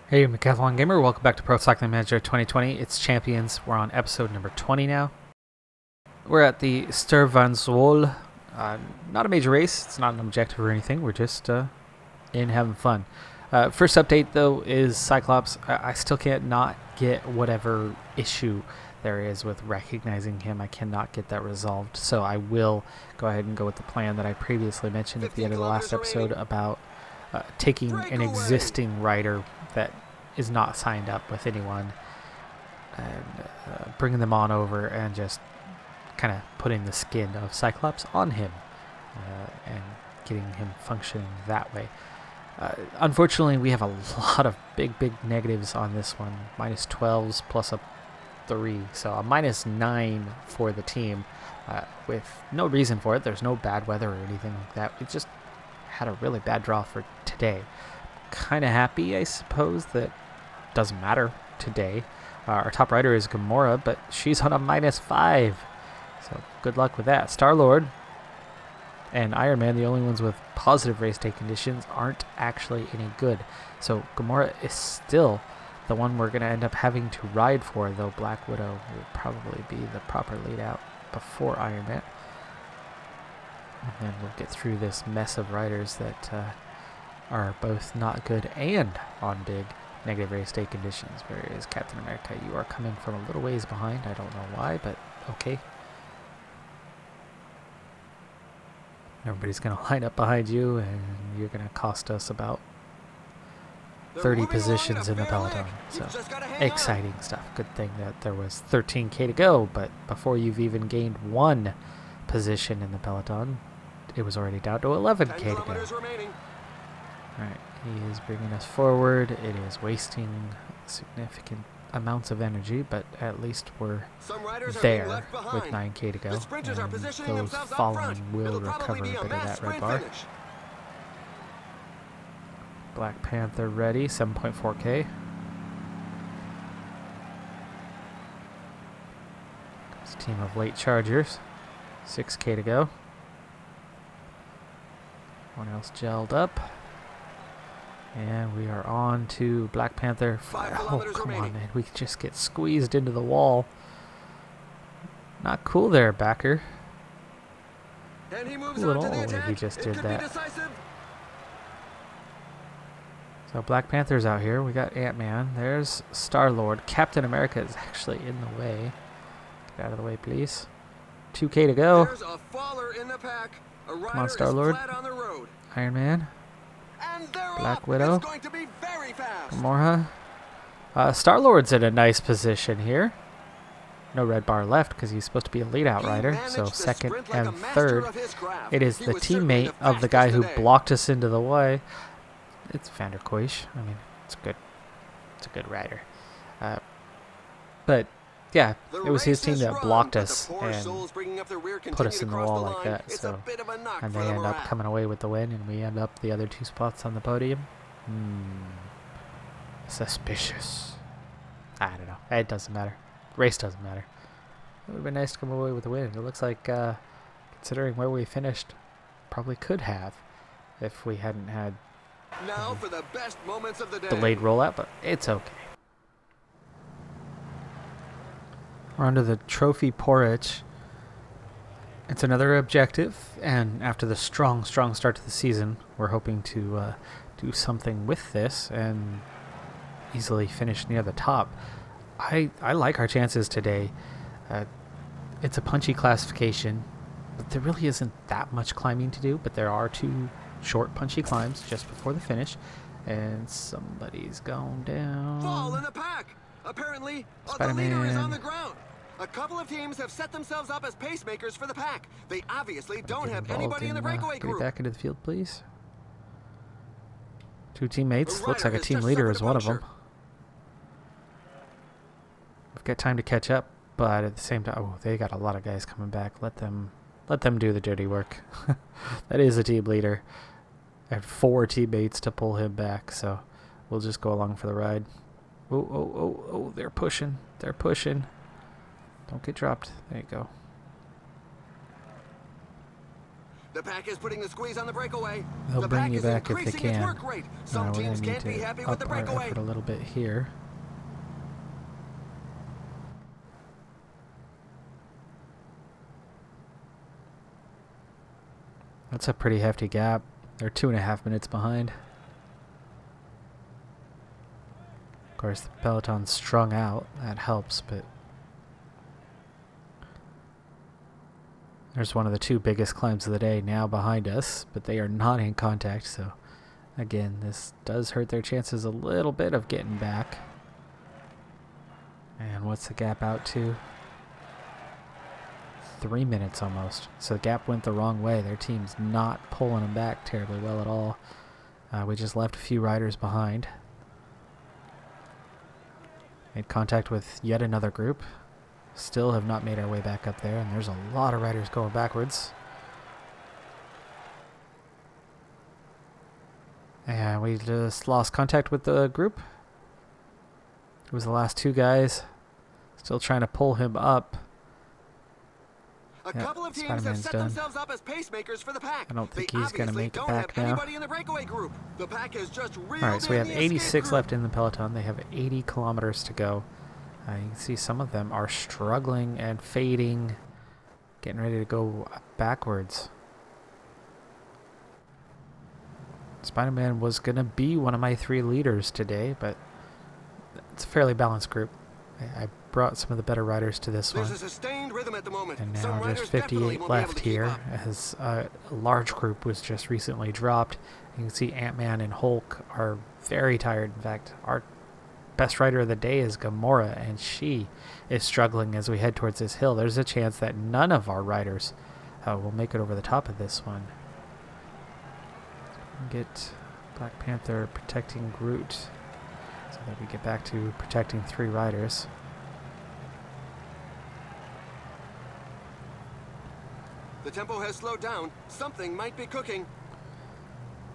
Hey, Decathlon Gamer, welcome back to Pro Cycling Manager 2020. It's Champions. We're on episode number 20 now. We're at the Ster van Zwol. Not a major race. It's not an objective or anything. We're just in having fun. First update, though, is Cyclops. I still can't not get whatever issue there is with recognizing him. I cannot get that resolved. So I will go ahead and go with the plan that I previously mentioned at the end of the last episode about taking an existing rider that is not signed up with anyone and bringing them on over and just kind of putting the skin of Cyclops on him and getting him functioning that way. Unfortunately, we have a lot of big negatives on this one. Minus 12s plus a 3, so a minus 9 for the team with no reason for it. There's no bad weather or anything like that. We just had a really bad draw for today. Kind of happy, I suppose, that doesn't matter today. Our top rider is Gamora, but she's on a minus 5. So good luck with that. Star-Lord and Iron Man, the only ones with positive race day conditions, aren't actually any good. So Gamora is still the one we're going to end up having to ride for, though Black Widow will probably be the proper lead out before Iron Man. And then we'll get through this mess of riders that are both not good and on big negative race day conditions. Where is Captain America? You are coming from a little ways behind. I don't know why, but okay. Everybody's going to line up behind you, and you're going to cost us about 30 positions in the peloton. So exciting stuff. Good thing that there was 13k to go, but before you've even gained one position in the peloton, it was already down to 11k to go. Alright, he is bringing us forward. It is wasting significant amounts of energy, but at least we're there with 9k to go. And those following will recover a bit of that red bar. Black Panther ready, 7.4k. It's a team of late chargers, 6k to go. One else gelled up. And we are on to Black Panther. Oh, come on, man. We just get squeezed into the wall. Not cool there, backer. And he moves Cool at on to all the the way attack. he just It did could be that. decisive. So Black Panther's out here. We got Ant-Man. There's Star-Lord. Captain America is actually in the way. Get out of the way, please. 2k to go. There's a faller in the pack. A rider Come on, Star-Lord. is flat on the road. Iron Man. And they're Black off. Widow. It's going to be very fast. Gamora. Star-Lord's in a nice position here. No red bar left because he's supposed to be a lead-out rider. So second and third. It is the teammate of the guy who blocked us into the way. It's Van der Koish. I mean, it's good. It's a good rider. But yeah, it was his team that blocked us and put us in the wall like that. So, and they end up coming away with the win, and we end up the other 2 spots on the podium. Suspicious. I don't know. It doesn't matter. Race doesn't matter. It would have been nice to come away with the win. It looks like, considering where we finished, probably could have if we hadn't had Now for the best moments of the day. delayed rollout, but it's okay. We're onto the Trophy Porridge. It's another objective, and after the strong start to the season, we're hoping to do something with this and easily finish near the top. I like our chances today. It's a punchy classification, but there really isn't that much climbing to do, but there are 2 short punchy climbs just before the finish, and somebody's gone down. Fall in the pack. Apparently, the Spider-Man. leader is on the ground. A couple of teams have set themselves up as pacemakers for the pack. They obviously don't have anybody in the breakaway Get group. back into the field, please. 2 teammates. The Looks like a rider has team just leader suffered is a one of them. puncture. We've got time to catch up, but at the same time, oh, they got a lot of guys coming back. Let them do the dirty work. That is a team leader. I had 4 teammates to pull him back, so we'll just go along for the ride. Oh, they're pushing. They're pushing. Don't get dropped. There you go. The pack is putting the squeeze on the breakaway. They'll The bring pack you is back if they increasing its can. work rate. Some We're going teams to need can't be to happy with the up our breakaway. effort a little bit here. That's a pretty hefty gap. They're 2.5 minutes behind. Of course, the peloton's strung out. That helps, but there's one of the two biggest climbs of the day now behind us, but they are not in contact, so again, this does hurt their chances a little bit of getting back. And what's the gap out to? 3 minutes almost. So the gap went the wrong way. Their team's not pulling them back terribly well at all. We just left a few riders behind. Made contact with yet another group. Still have not made our way back up there, and there's a lot of riders going backwards. And we just lost contact with the group. It was the last two guys. Still trying to pull him up. A couple of teams have set themselves up as pacemakers for the pack. I don't think They he's going to obviously make it don't back have now. anybody in the breakaway group. The pack has just reeled Alright, so we have in the escape 86 group. left in the peloton. They have 80 kilometers to go. You can see some of them are struggling and fading, getting ready to go backwards. Spider-Man was going to be one of my 3 leaders today, but it's a fairly balanced group. I brought some of the better riders to this one. There's a sustained rhythm at the moment. And Some now riders just definitely 58 won't be able left to keep here, up. as a large group was just recently dropped. You can see Ant-Man and Hulk are very tired. In fact, our best rider of the day is Gamora, and she is struggling as we head towards this hill. There's a chance that none of our riders will make it over the top of this one. Get Black Panther protecting Groot so that we get back to protecting 3 riders. The tempo has slowed down. Something might be cooking.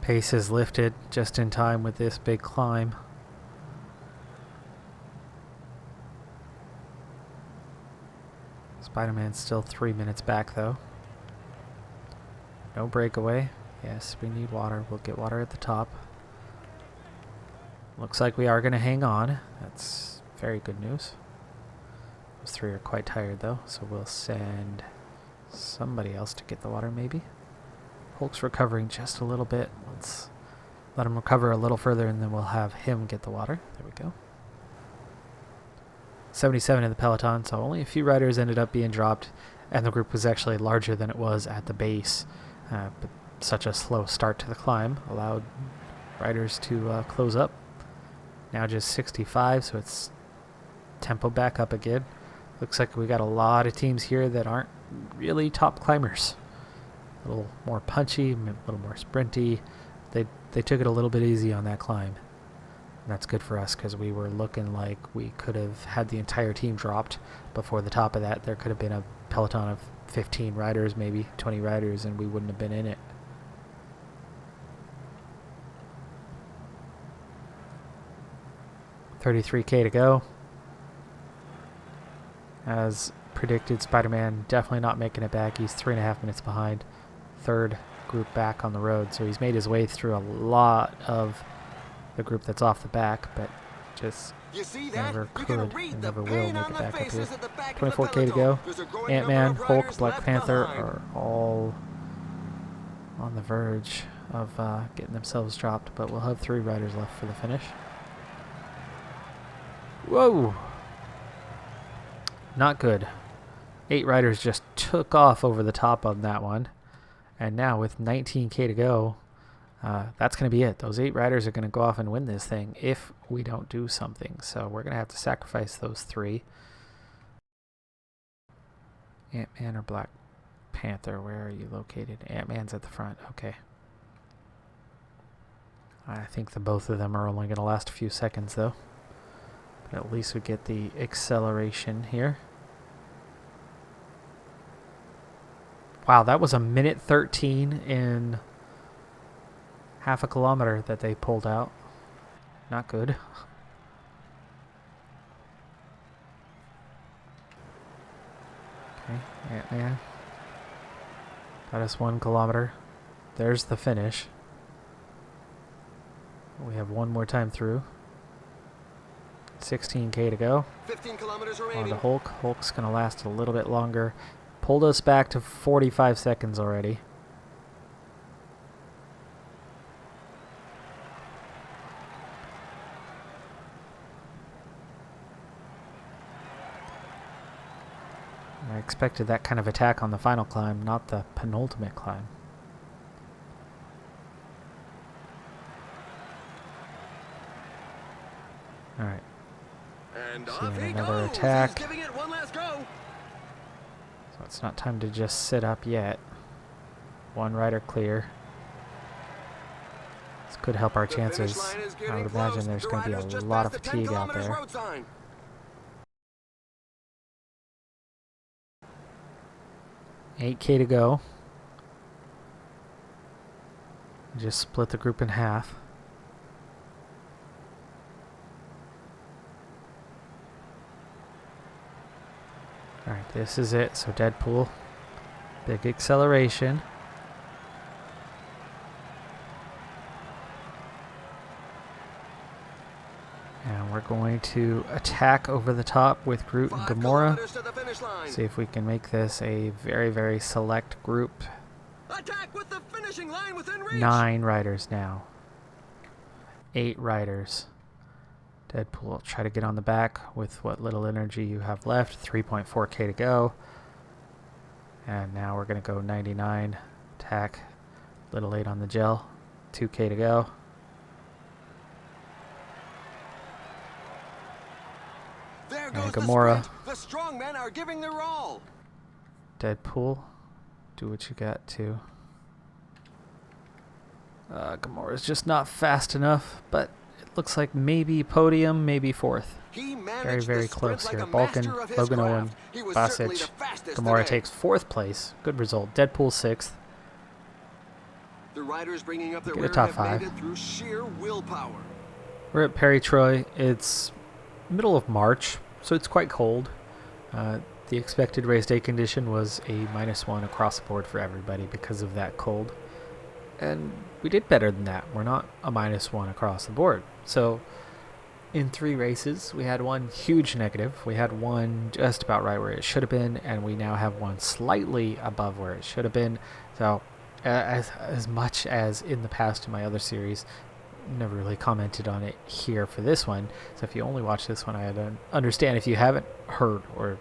Pace is lifted just in time with this big climb. Spider-Man's still 3 minutes back though. No breakaway. Yes, we need water. We'll get water at the top. Looks like we are going to hang on. That's very good news. Those 3 are quite tired though, so we'll send somebody else to get the water maybe. Hulk's recovering just a little bit. Let's let him recover a little further and then we'll have him get the water. There we go. 77 in the peloton, so only a few riders ended up being dropped, and the group was actually larger than it was at the base. But such a slow start to the climb allowed riders to close up. Now just 65, so it's tempo back up again. Looks like we got a lot of teams here that aren't really top climbers. A little more punchy, a little more sprinty. They took it a little bit easy on that climb. And that's good for us because we were looking like we could have had the entire team dropped before the top of that. There could have been a peloton of 15 riders, maybe 20 riders, and we wouldn't have been in it. $33K to go. As predicted, Spider-Man definitely not making it back. He's 3.5 minutes behind. Third group back on the road, so he's made his way through a lot of the group that's off the back, but just never could and never will make it back up here. 24K to go. Ant-Man, Hulk, Black Panther are all on the verge of getting themselves dropped, but we'll have 3 riders left for the finish. Whoa! Not good. 8 riders just took off over the top on that one. And now with 19K to go, that's going to be it. Those 8 riders are going to go off and win this thing if we don't do something. So we're going to have to sacrifice those 3. Ant-Man or Black Panther, where are you located? Ant-Man's at the front. Okay. I think the both of them are only going to last a few seconds though. But at least we get the acceleration here. Wow, that was a minute 13 in half a kilometer that they pulled out. Not good. Okay, Ant-Man. That is 1 kilometer. There's the finish. We have one more time through. 16K to go. 15 kilometers On remaining. to Hulk. Hulk's going to last a little bit longer. Pulled us back to 45 seconds already. I expected that kind of attack on the final climb, not the penultimate climb. Alright. And See off he another goes. attack. He's giving it one last go. So it's not time to just sit up yet. One rider clear. This could help our The finish chances. line is I getting would imagine close. there's The going to be riders a just lot of passed the 10 fatigue out kilometers there. road sign. 8K to go. Just split the group in half. Alright, this is it. So Deadpool. Big acceleration. And we're going to attack over the top with Groot and 5 Gamora. kilometers to the finish line. See if we can make this a very, very select group. Attack with the finishing line within reach. 9 riders now. 8 riders. Deadpool, try to get on the back with what little energy you have left. 3.4K to go. And now we're going to go 99. Attack. Little late on the gel. 2K to go. There And goes Gamora. the sprint. The strong men are giving their all. Deadpool, do what you got to. Gamora's just not fast enough, but it looks like maybe podium, maybe 4th. He Very, managed very the sprint close like here. a Balkan, master of his Logan craft. Owen, He was certainly the Basic. fastest Gamora today. takes 4th place. Good result. Deadpool 6th. The riders bringing up their Get a rear top have 5. made it through sheer willpower. We're at Perry Troy. It's middle of March, so it's quite cold. The expected race day condition was a -1 across the board for everybody because of that cold. And we did better than that. We're not a -1 across the board. So in 3 races, we had one huge negative. We had one just about right where it should have been, and we now have one slightly above where it should have been. So as much as in the past in my other series, never really commented on it here for this one. So if you only watch this one, I don't understand if you haven't heard or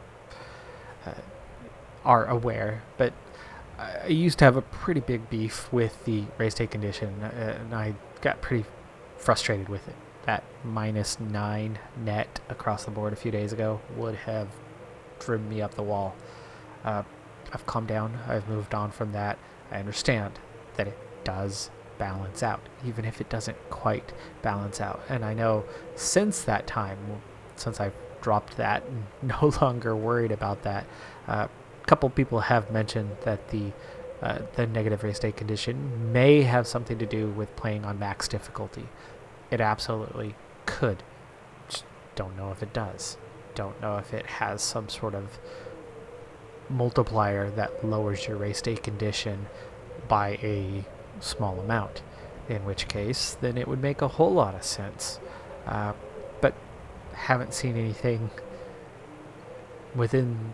are aware. But I used to have a pretty big beef with the race day condition, and I got pretty frustrated with it. That -9 net across the board a few days ago would have driven me up the wall. I've calmed down. I've moved on from that. I understand that it does balance out, even if it doesn't quite balance out. And I know since that time, since I've dropped that and no longer worried about that, a couple people have mentioned that the negative race day condition may have something to do with playing on max difficulty. It absolutely could. Just don't know if it does. Don't know if it has some sort of multiplier that lowers your race day condition by a small amount, in which case then it would make a whole lot of sense. But haven't seen anything within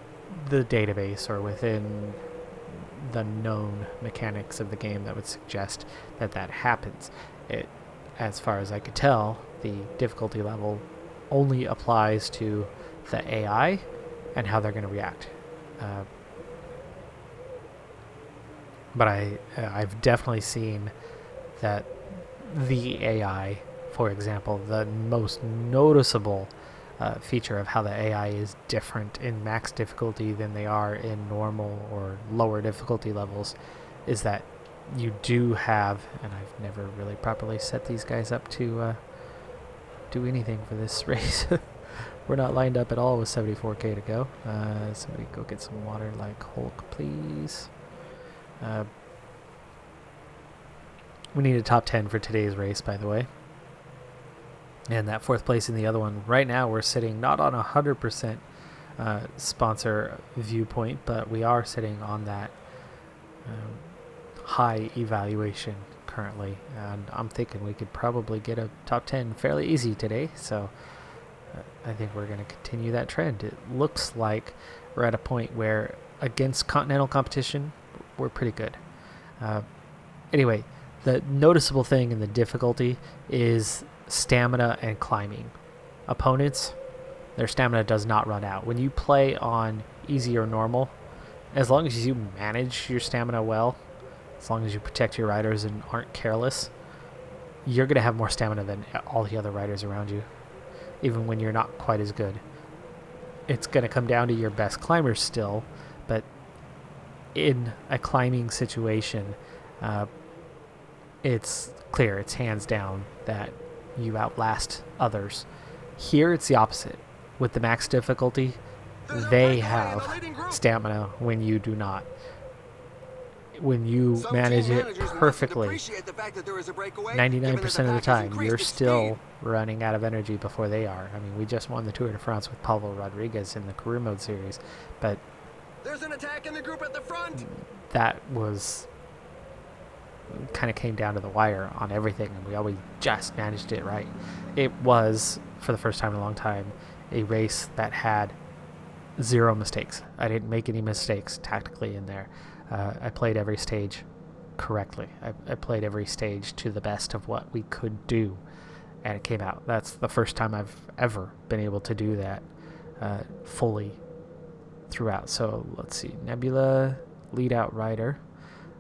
the database or within the known mechanics of the game that would suggest that that happens. It, as far as I could tell, the difficulty level only applies to the AI and how they're going to react. But I've definitely seen that the AI, for example, the most noticeable feature of how the AI is different in max difficulty than they are in normal or lower difficulty levels is that you do have, and I've never really properly set these guys up to do anything for this race. We're not lined up at all with 74K to go. Somebody go get some water like Hulk, please. We need a top 10 for today's race, by the way. And that 4th place in the other one. Right now, we're sitting not on 100% sponsor viewpoint, but we are sitting on that high evaluation currently, and I'm thinking we could probably get a top 10 fairly easy today, so I think we're going to continue that trend. It looks like we're at a point where against continental competition, we're pretty good. Anyway, the noticeable thing in the difficulty is stamina and climbing. Opponents, their stamina does not run out. When you play on easy or normal, as long as you manage your stamina well, as long as you protect your riders and aren't careless, you're going to have more stamina than all the other riders around you, even when you're not quite as good. It's going to come down to your best climbers still, but in a climbing situation, it's clear, it's hands down that you outlast others. Here it's the opposite. With the max difficulty, they have stamina when you do not. When you manage it perfectly, 99% of the time, you're still running out of energy before they are. I mean, we just won the Tour de France with Pablo Rodriguez in the career mode series, but there's an attack in the group at the front. That was kind of came down to the wire on everything, and we always just managed it right. It was, for the first time in a long time, a race that had 0 mistakes. I didn't make any mistakes tactically in there. I played every stage correctly. I played every stage to the best of what we could do, and it came out. That's the first time I've ever been able to do that fully throughout. So let's see. Nebula, lead out rider.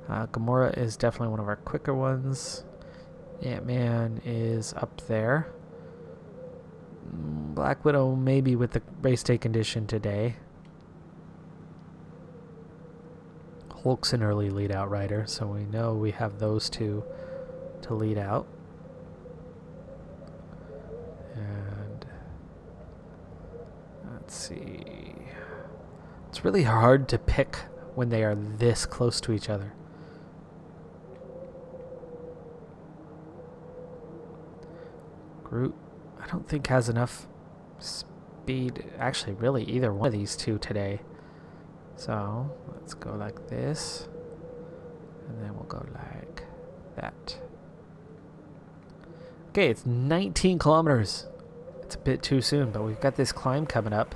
Gamora is definitely one of our quicker ones. Ant-Man is up there. Black Widow maybe with the race day condition today. Hulk's an early lead out rider, so we know we have those two to lead out. And let's see. It's really hard to pick when they are this close to each other. Groot, I don't think has enough speed. Actually, really, either one of these two today. So let's go like this, and then we'll go like that. Okay, it's 19 kilometers. It's a bit too soon, but we've got this climb coming up.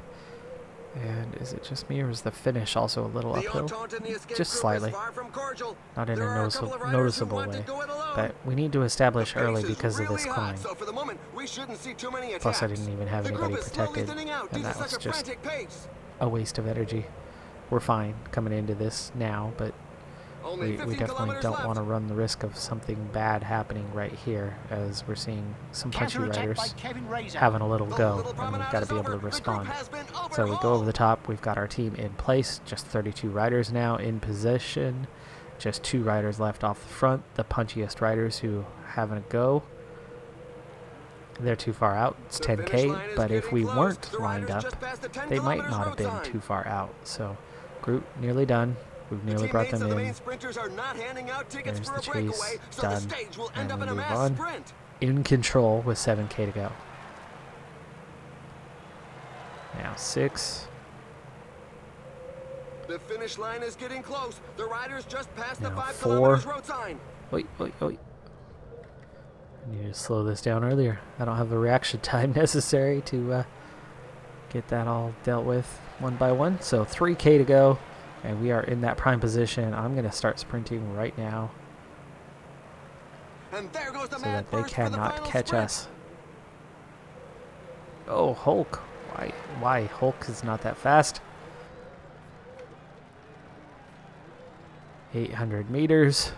And is it just me, or is the finish also a little uphill? Just slightly. Not in a noticeable way. But we need to establish early because of this climb. Plus I didn't even have anybody protected, and that was just a waste of energy. We're fine coming into this now, but we definitely don't want to run the risk of something bad happening right here, as we're seeing some punchy riders having a little go, and we've got to be able to respond. So we go over the top. We've got our team in place, just 32 riders now in position, just 2 riders left off the front, the punchiest riders who having a go. They're too far out. It's 10K, but if we weren't lined up, they might not have been too far out. So Groot nearly done. We've nearly brought them in. There's the chase, done, and we move on. In control with 7K to go. Now 6. The finish line is getting close. The riders just passed the 5 4. kilometers road sign. Wait. I need to slow this down earlier. I don't have the reaction time necessary to get that all dealt with one by one. So 3K to go, and we are in that prime position. I'm going to start sprinting right now, And there goes the so that they cannot catch us. Oh, Hulk. Why? Hulk is not that fast. 800 meters.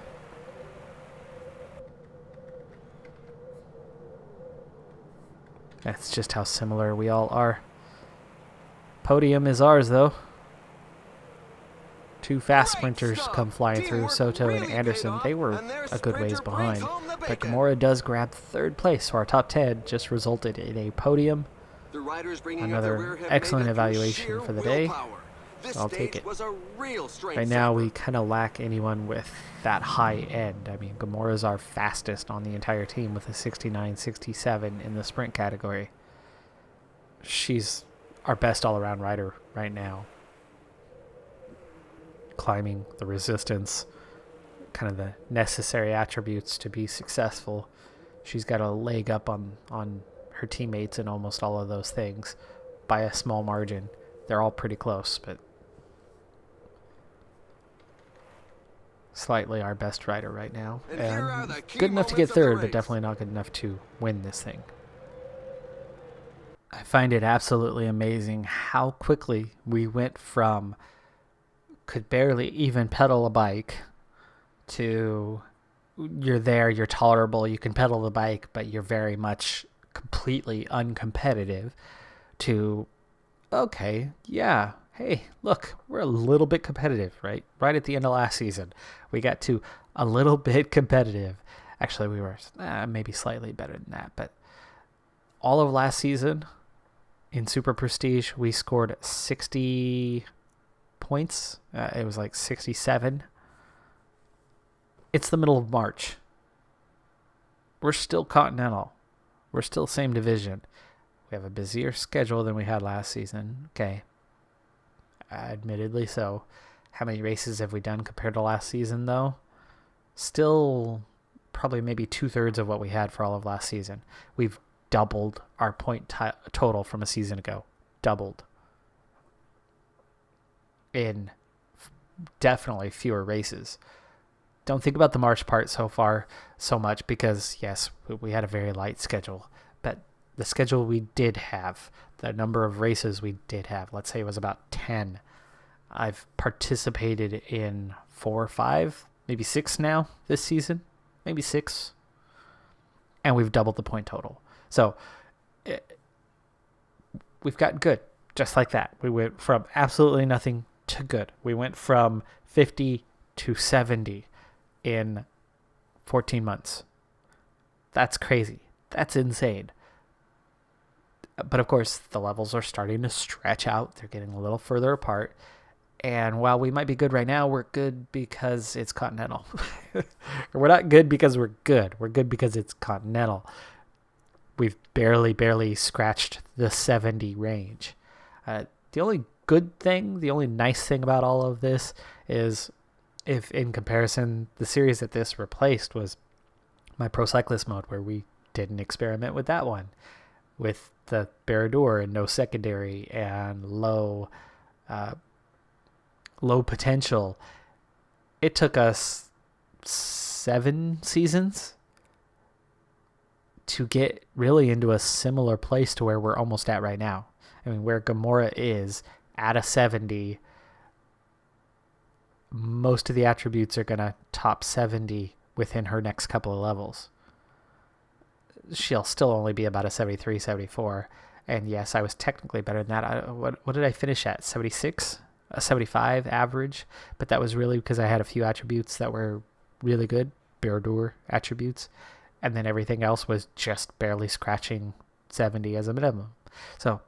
That's just how similar we all are. Podium is ours, though. 2 fast sprinters come flying through, Soto and Anderson. They were a good ways behind. But Gamora does grab 3rd place, so our top 10 just resulted in a podium. Another excellent evaluation for the day. So I'll take it. Right now, we kind of lack anyone with that high end. I mean, Gamora's our fastest on the entire team with a 69.67 in the sprint category. She's our best all-around rider right now. Climbing the resistance, kind of the necessary attributes to be successful. She's got a leg up on her teammates in almost all of those things by a small margin. They're all pretty close, but slightly our best rider right now. And good enough to get third, but definitely not good enough to win this thing. I find it absolutely amazing how quickly we went from could barely even pedal a bike to you're there, you're tolerable, you can pedal the bike, but you're very much completely uncompetitive, to, okay, yeah, hey, look, we're a little bit competitive, right? Right at the end of last season, we got to a little bit competitive. Actually, we were maybe slightly better than that, but all of last season in Super Prestige, we scored 60 points. It was like 67. It's the middle of March. We're still Continental. We're still same division. We have a busier schedule than we had last season. Okay. Admittedly so. How many races have we done compared to last season, though? Still probably maybe 2/3 of what we had for all of last season. We've doubled our point total from a season ago. Doubled. In definitely fewer races. Don't think about the March part so much because, yes, we had a very light schedule. But the schedule we did have, the number of races we did have, let's say it was about 10. I've participated in 4 or 5, maybe 6 now this season. Maybe 6. And we've doubled the point total. So we've gotten good just like that. We went from absolutely nothing to good. We went from 50 to 70 in 14 months. That's crazy. That's insane. But of course, the levels are starting to stretch out. They're getting a little further apart. And while we might be good right now, we're good because it's Continental. We're not good because we're good. We're good because it's Continental. We've barely scratched the 70 range. The only good thing, the only nice thing about all of this is, if in comparison, the series that this replaced was my Pro Cyclist mode, where we didn't experiment with that one, with the Barradur and no secondary and low potential. It took us 7 seasons to get really into a similar place to where we're almost at right now. I mean, where Gamora is at a 70, most of the attributes are going to top 70 within her next couple of levels. She'll still only be about a 73, 74. And yes, I was technically better than that. What did I finish at? 76? A 75 average? But that was really because I had a few attributes that were really good, Barradur attributes. And then everything else was just barely scratching 70 as a minimum. So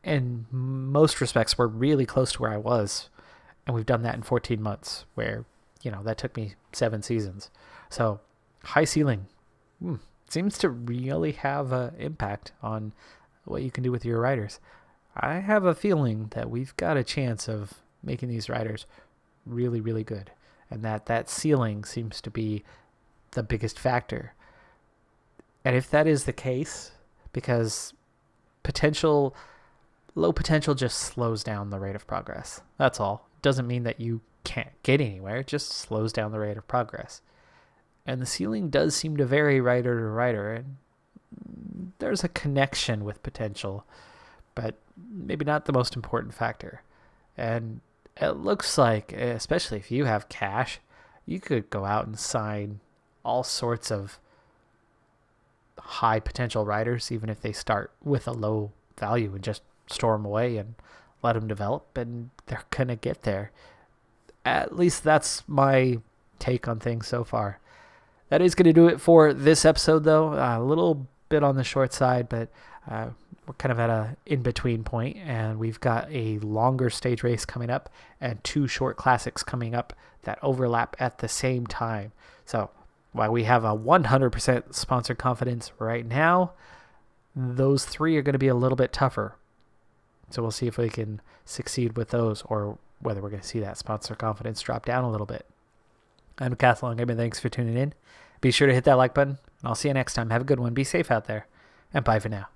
in most respects, we're really close to where I was. And we've done that in 14 months, where, that took me 7 seasons. So high ceiling seems to really have an impact on what you can do with your riders. I have a feeling that we've got a chance of making these riders really, really good. And that ceiling seems to be the biggest factor. And if that is the case, because low potential just slows down the rate of progress. That's all. It doesn't mean that you can't get anywhere. It just slows down the rate of progress. And the ceiling does seem to vary rider to rider. And there's a connection with potential, but maybe not the most important factor. And it looks like, especially if you have cash, you could go out and sign all sorts of high potential riders, even if they start with a low value, and just store them away and let them develop, and they're going to get there. At least that's my take on things so far. That is going to do it for this episode, though. A little bit on the short side, but we're kind of at a in-between point, and we've got a longer stage race coming up and 2 short classics coming up that overlap at the same time. So while we have a 100% sponsor confidence right now, those 3 are going to be a little bit tougher. So we'll see if we can succeed with those, or whether we're going to see that sponsor confidence drop down a little bit. I'm Decathlon Gaming. Thanks for tuning in. Be sure to hit that like button, and I'll see you next time. Have a good one. Be safe out there, and bye for now.